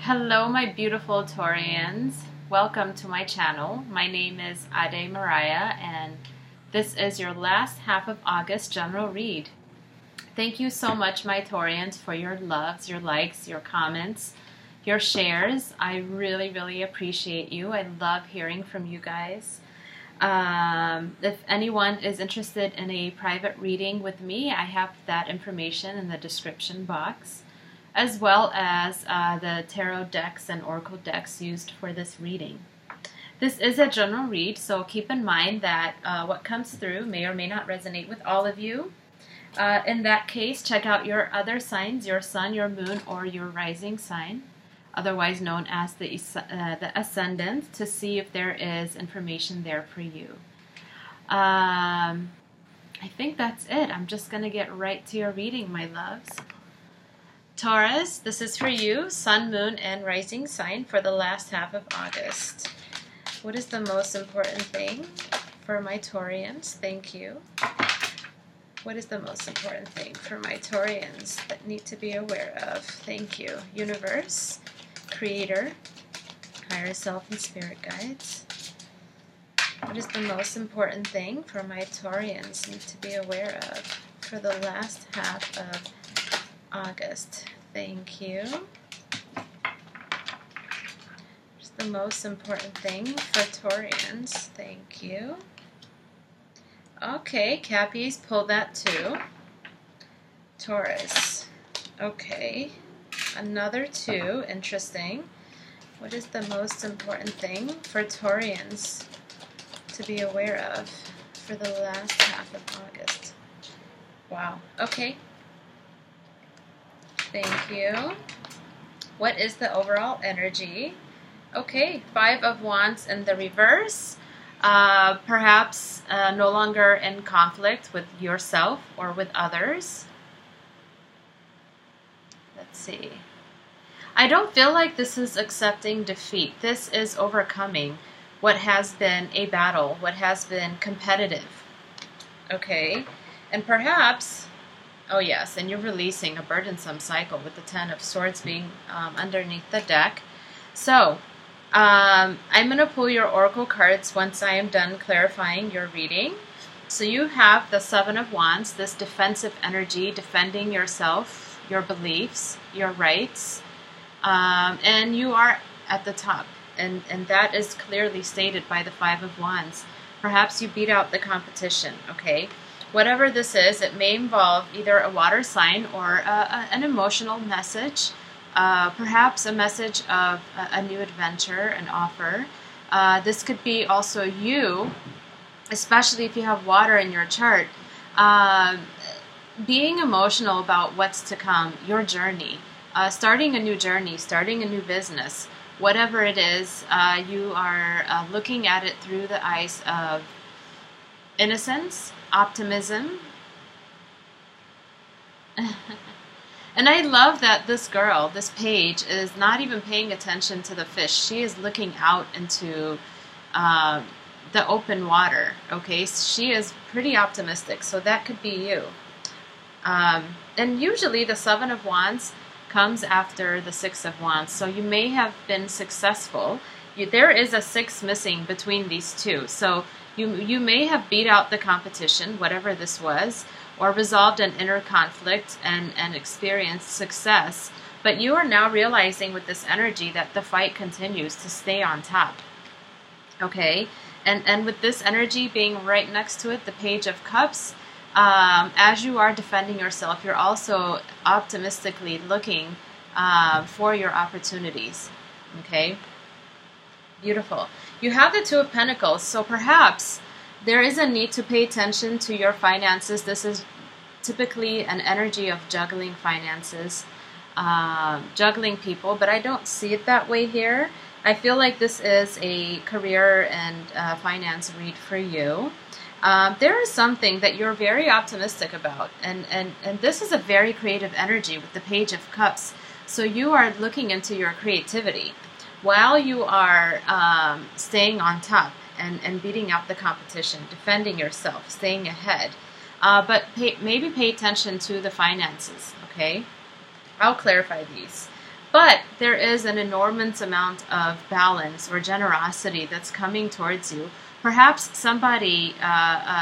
Hello my beautiful Taurians, welcome to my channel. My name is Adeymariah and this is your last half of August general read. Thank you so much my Taurians for your loves, your likes, your comments, your shares. I really appreciate you. I love hearing from you guys. If anyone is interested in a private reading with me, I have that information in the description box, as well as the tarot decks and oracle decks used for this reading. This is a general read, so keep in mind that what comes through may or may not resonate with all of you. In that case, check out your other signs, your sun, your moon, or your rising sign, otherwise known as the ascendant, to see if there is information there for you. I think that's it. I'm just going to get right to your reading, my loves. Taurus, this is for you, sun, moon, and rising sign for the last half of August. What is the most important thing for my Taurians? Thank you. What is the most important thing for my Taurians that need to be aware of? Thank you. Universe, Creator, Higher Self, and Spirit Guides. What is the most important thing for my Taurians need to be aware of for the last half of August? Thank you. What's the most important thing for Taurians? Thank you. Okay, Cappies, pull that too. Taurus. Okay. Another two. Interesting. What is the most important thing for Taurians to be aware of for the last half of August? Wow. Okay. Thank you. What is the overall energy? Okay, Five of Wands in the reverse. Perhaps no longer in conflict with yourself or with others. Let's see. I don't feel like this is accepting defeat. This is overcoming what has been a battle, what has been competitive. Okay, and perhaps... oh yes, and you're releasing a burdensome cycle with the Ten of Swords being underneath the deck. So, I'm going to pull your oracle cards once I am done clarifying your reading. So you have the Seven of Wands, this defensive energy, defending yourself, your beliefs, your rights, and you are at the top. And that is clearly stated by the Five of Wands. Perhaps you beat out the competition, okay? Whatever this is, it may involve either a water sign or an emotional message, perhaps a message of a new adventure, an offer. This could be also you, especially if you have water in your chart, being emotional about what's to come, your journey, starting a new journey, starting a new business. Whatever it is, you are looking at it through the eyes of innocence, optimism. And I love that this girl, this page, is not even paying attention to the fish. She is looking out into the open water. Okay, she is pretty optimistic, so that could be you. And usually the Seven of Wands comes after the Six of Wands, so you may have been successful. There is a six missing between these two, so you may have beat out the competition, whatever this was, or resolved an inner conflict and experienced success. But you are now realizing with this energy that the fight continues to stay on top. Okay? And with this energy being right next to it, the Page of Cups, as you are defending yourself, you're also optimistically looking for your opportunities. Okay? Beautiful. You have the Two of Pentacles, so perhaps there is a need to pay attention to your finances. This is typically an energy of juggling finances, juggling people, but I don't see it that way here. I feel like this is a career and finance read for you. There is something that you're very optimistic about, and this is a very creative energy with the Page of Cups. So you are looking into your creativity while you are staying on top and beating out the competition, defending yourself, staying ahead. But maybe pay attention to the finances, okay? I'll clarify these. But there is an enormous amount of balance or generosity that's coming towards you. Perhaps somebody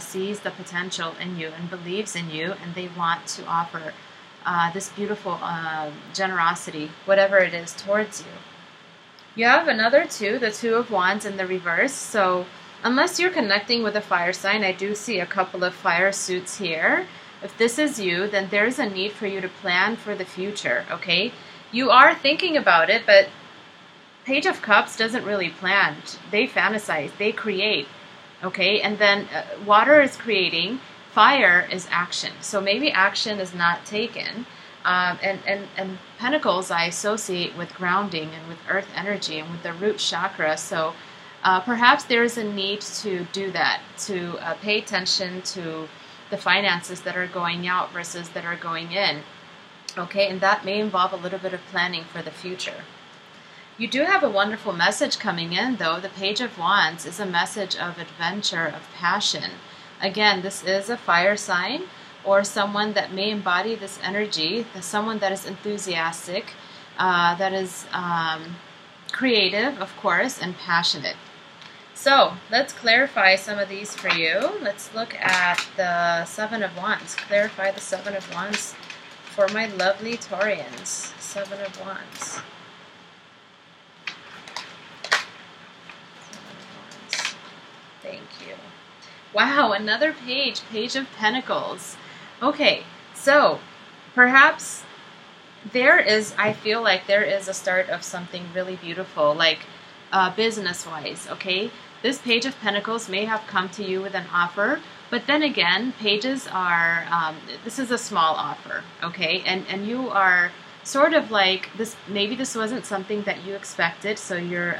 sees the potential in you and believes in you, and they want to offer this beautiful generosity, whatever it is, towards you. You have another two, the Two of Wands in the reverse. So unless you're connecting with a fire sign, I do see a couple of fire suits here. If this is you, then there's a need for you to plan for the future, okay? You are thinking about it, but Page of Cups doesn't really plan. They fantasize, they create, okay? And then water is creating, fire is action. So maybe action is not taken. And Pentacles I associate with grounding and with earth energy and with the root chakra. So perhaps there is a need to do that, to pay attention to the finances that are going out versus that are going in. Okay, and that may involve a little bit of planning for the future. You do have a wonderful message coming in, though. The Page of Wands is a message of adventure, of passion. Again, this is a fire sign or someone that may embody this energy, someone that is enthusiastic, that is creative, of course, and passionate. So let's clarify some of these for you. Let's look at the Seven of Wands. Clarify the Seven of Wands for my lovely Taurians. Seven of Wands. Seven of Wands. Thank you. Wow, another page. Page of Pentacles. Okay, so perhaps there is, I feel like there is a start of something really beautiful, like business-wise, okay? This Page of Pentacles may have come to you with an offer, but then again, pages are, this is a small offer, okay? And you are sort of like, this. Maybe this wasn't something that you expected, so you're,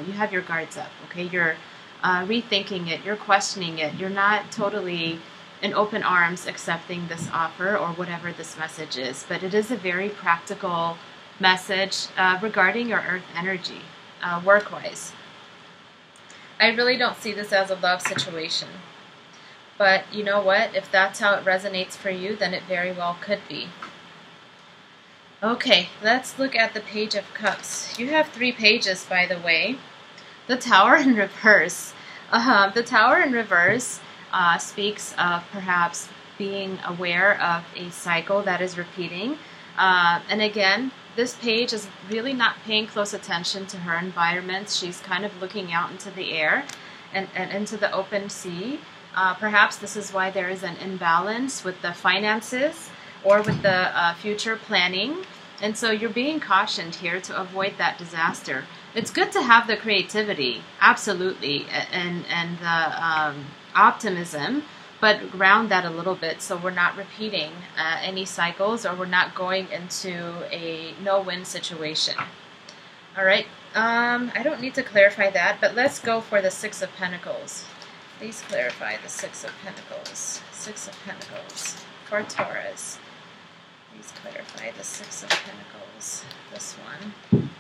you have your guards up, okay? You're rethinking it, you're questioning it, you're not totally in open arms accepting this offer or whatever this message is, but it is a very practical message regarding your earth energy, work-wise. I really don't see this as a love situation. But you know what? If that's how it resonates for you, then it very well could be. Okay, let's look at the Page of Cups. You have 3 pages, by the way. The Tower in reverse. The Tower in reverse speaks of perhaps being aware of a cycle that is repeating. And again, this page is really not paying close attention to her environment. She's kind of looking out into the air and into the open sea. Perhaps this is why there is an imbalance with the finances or with the future planning. And so you're being cautioned here to avoid that disaster. It's good to have the creativity, absolutely, and the optimism, but ground that a little bit so we're not repeating any cycles or we're not going into a no-win situation. All right, I don't need to clarify that, but let's go for the Six of Pentacles. Please clarify the Six of Pentacles. Six of Pentacles for Taurus. Please clarify the Six of Pentacles. This one.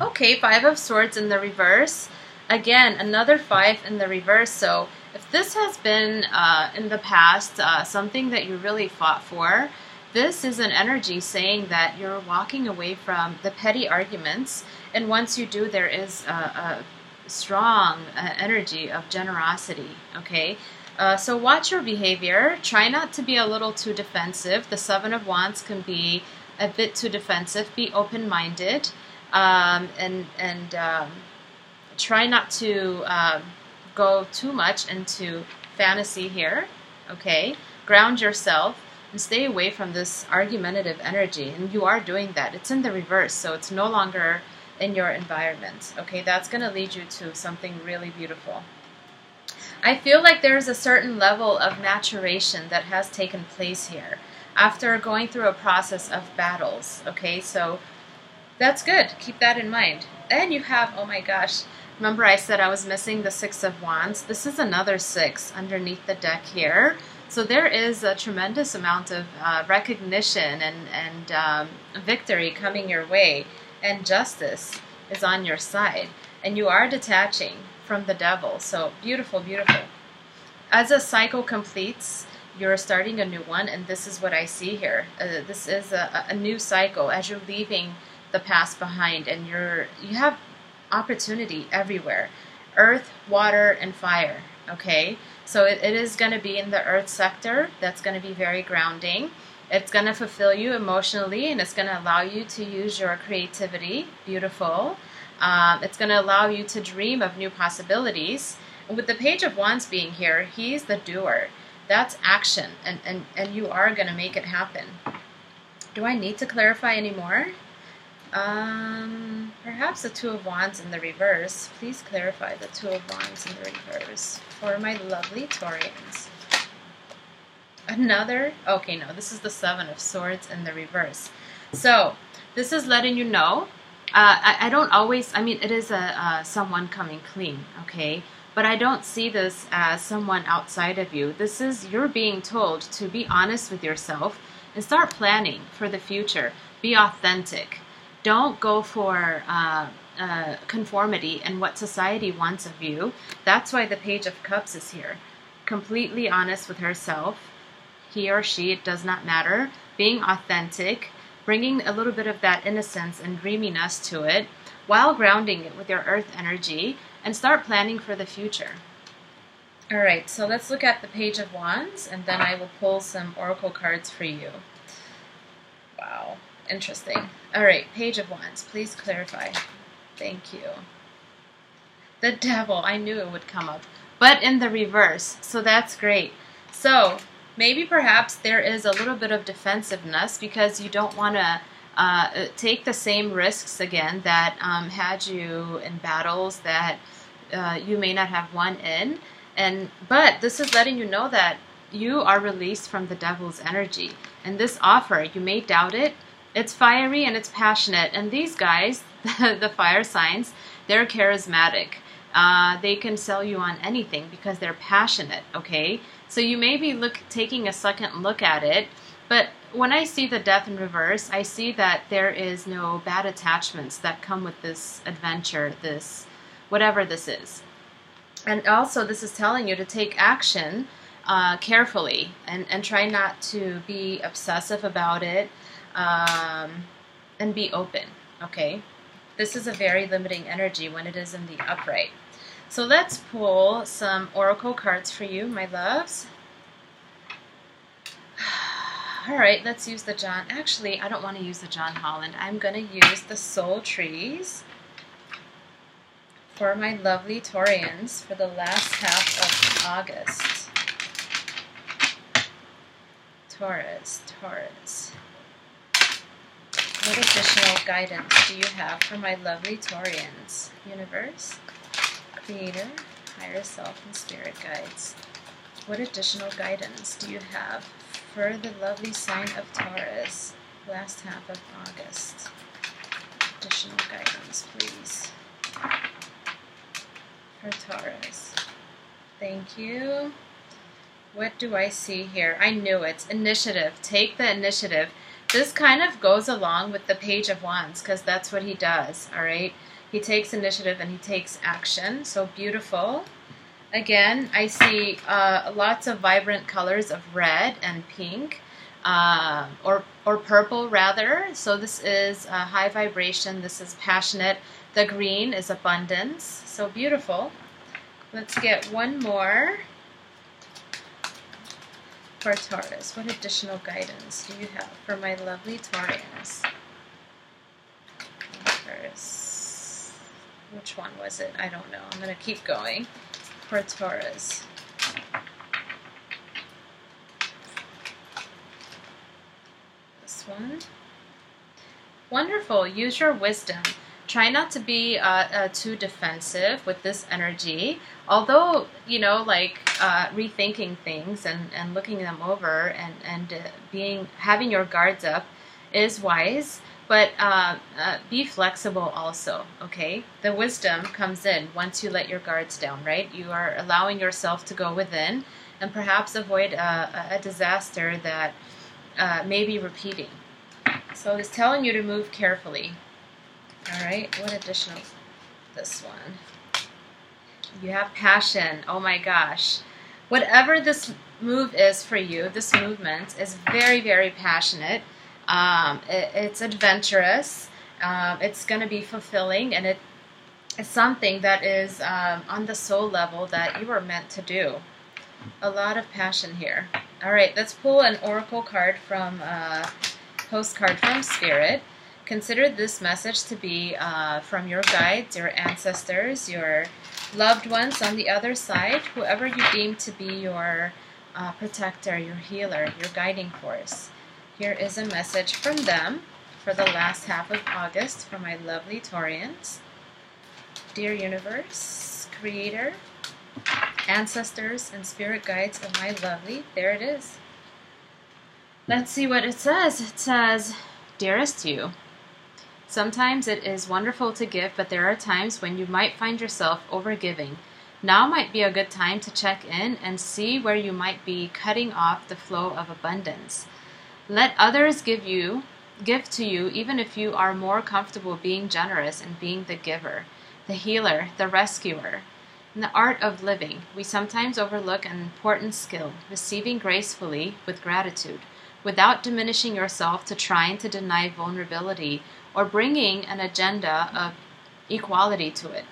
Okay, Five of Swords in the reverse. Again, another 5 in the reverse. So if this has been in the past something that you really fought for, this is an energy saying that you're walking away from the petty arguments. And once you do, there is a strong energy of generosity, okay? So watch your behavior. Try not to be a little too defensive. The Seven of Wands can be a bit too defensive. Be open-minded and try not to go too much into fantasy here, okay? Ground yourself and stay away from this argumentative energy. And you are doing that. It's in the reverse, so it's no longer in your environment, okay? That's going to lead you to something really beautiful. I feel like there's a certain level of maturation that has taken place here after going through a process of battles, okay? So that's good. Keep that in mind. And you have, oh my gosh, remember I said I was missing the Six of Wands? This is another 6 underneath the deck here. So there is a tremendous amount of recognition and victory coming your way. And justice is on your side. And you are detaching from the devil. So beautiful, beautiful. As a cycle completes, you're starting a new one, and this is what I see here. This is a new cycle as you're leaving the past behind, and you have opportunity everywhere. Earth, water, and fire, okay? So it is going to be in the earth sector. That's going to be very grounding. It's going to fulfill you emotionally, and it's going to allow you to use your creativity. Beautiful. It's going to allow you to dream of new possibilities. And with the Page of Wands being here, he's the doer. That's action, and you are going to make it happen. Do I need to clarify any more? Perhaps the Two of Wands in the reverse. Please clarify the Two of Wands in the reverse for my lovely Taurians. Another, okay, no, this is the Seven of Swords in the reverse. So this is letting you know, I don't always, I mean, it is someone coming clean, okay? But I don't see this as someone outside of you. This is, you're being told to be honest with yourself and start planning for the future. Be authentic. Don't go for conformity and what society wants of you. That's why the Page of Cups is here. Completely honest with herself. He or she, it does not matter. Being authentic, bringing a little bit of that innocence and dreaminess to it, while grounding it with your earth energy, and start planning for the future. All right, so let's look at the Page of Wands, and then I will pull some oracle cards for you. Wow, interesting. All right, Page of Wands, please clarify. Thank you. The Devil, I knew it would come up, but in the reverse, so that's great. So maybe perhaps there is a little bit of defensiveness because you don't want to take the same risks again that had you in battles that you may not have won in. But this is letting you know that you are released from the devil's energy. And this offer, you may doubt it, it's fiery and it's passionate. And these guys, the fire signs, they're charismatic. They can sell you on anything because they're passionate, okay? So you may be taking a second look at it, but when I see the Death in reverse, I see that there is no bad attachments that come with this adventure, this, whatever this is. And also this is telling you to take action carefully and try not to be obsessive about it and be open, okay? This is a very limiting energy when it is in the upright. So let's pull some oracle cards for you, my loves. All right, let's use the John. Actually, I don't want to use the John Holland. I'm going to use the Soul Trees for my lovely Taurians for the last half of August. Taurus, Taurus. What additional guidance do you have for my lovely Taurians? Universe, Creator, Higher Self, and Spirit Guides. What additional guidance do you have for the lovely sign of Taurus, last half of August? Additional guidance, please, for Taurus. Thank you. What do I see here? I knew it. Initiative. Take the initiative. This kind of goes along with the Page of Wands because that's what he does, all right? He takes initiative and he takes action. So beautiful. Again, I see lots of vibrant colors of red and pink, or purple rather. So this is high vibration. This is passionate. The green is abundance. So beautiful. Let's get one more for Taurus. What additional guidance do you have for my lovely Taurians? First, which one was it? I don't know. I'm going to keep going. For Taurus. This one. Wonderful. Use your wisdom. Try not to be too defensive with this energy. Although, you know, like rethinking things and looking them over and having your guards up is wise. But be flexible also, okay? The wisdom comes in once you let your guards down, right? You are allowing yourself to go within and perhaps avoid a disaster that may be repeating. So it's telling you to move carefully. All right, what additional? This one. You have passion. Oh my gosh. Whatever this move is for you, this movement is very, very passionate. It's adventurous. It's going to be fulfilling, and it's something that is on the soul level that you are meant to do. A lot of passion here. All right, let's pull an oracle card from Postcard from Spirit. Consider this message to be from your guides, your ancestors, your loved ones on the other side, whoever you deem to be your protector, your healer, your guiding force. Here is a message from them for the last half of August for my lovely Taurians. Dear Universe, Creator, ancestors, and spirit guides of my lovely, there it is. Let's see what it says. It says, Dearest you, sometimes it is wonderful to give, but there are times when you might find yourself overgiving. Now might be a good time to check in and see where you might be cutting off the flow of abundance. Let others give to you, even if you are more comfortable being generous and being the giver, the healer, the rescuer. In the art of living, we sometimes overlook an important skill, receiving gracefully with gratitude, without diminishing yourself to trying to deny vulnerability or bringing an agenda of equality to it.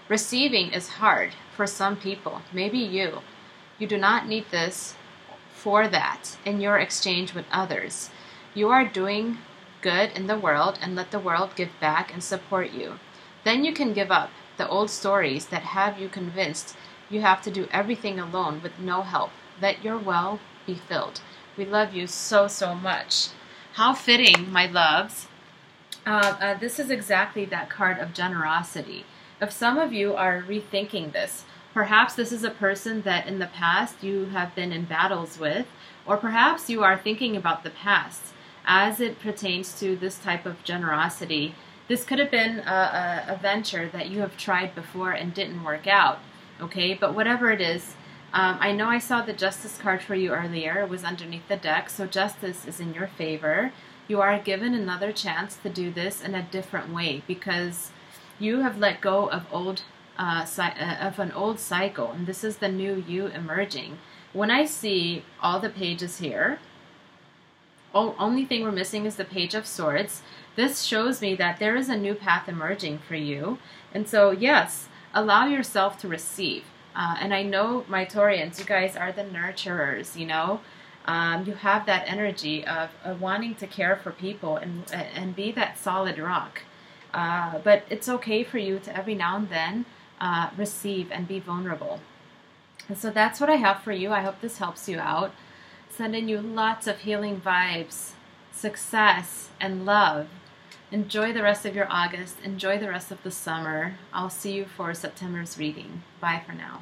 Receiving is hard for some people, maybe you. You do not need this for that in your exchange with others. You are doing good in the world, and let the world give back and support you. Then you can give up the old stories that have you convinced you have to do everything alone with no help. Let your well be filled. We love you so, so much. How fitting, my loves. This is exactly that card of generosity. If some of you are rethinking this, perhaps this is a person that in the past you have been in battles with, or perhaps you are thinking about the past as it pertains to this type of generosity. This could have been a venture that you have tried before and didn't work out, okay? But whatever it is, I know I saw the Justice card for you earlier. It was underneath the deck, so justice is in your favor. You are given another chance to do this in a different way because you have let go of an old cycle, and this is the new you emerging. When I see all the pages here, only thing we're missing is the Page of Swords. This shows me that there is a new path emerging for you. And so, yes, allow yourself to receive. And I know, my Taurians, you guys are the nurturers, you know. You have that energy of wanting to care for people and be that solid rock. But it's okay for you to every now and then receive and be vulnerable. And so that's what I have for you. I hope this helps you out. Sending you lots of healing vibes, success, and love. Enjoy the rest of your August. Enjoy the rest of the summer. I'll see you for September's reading. Bye for now.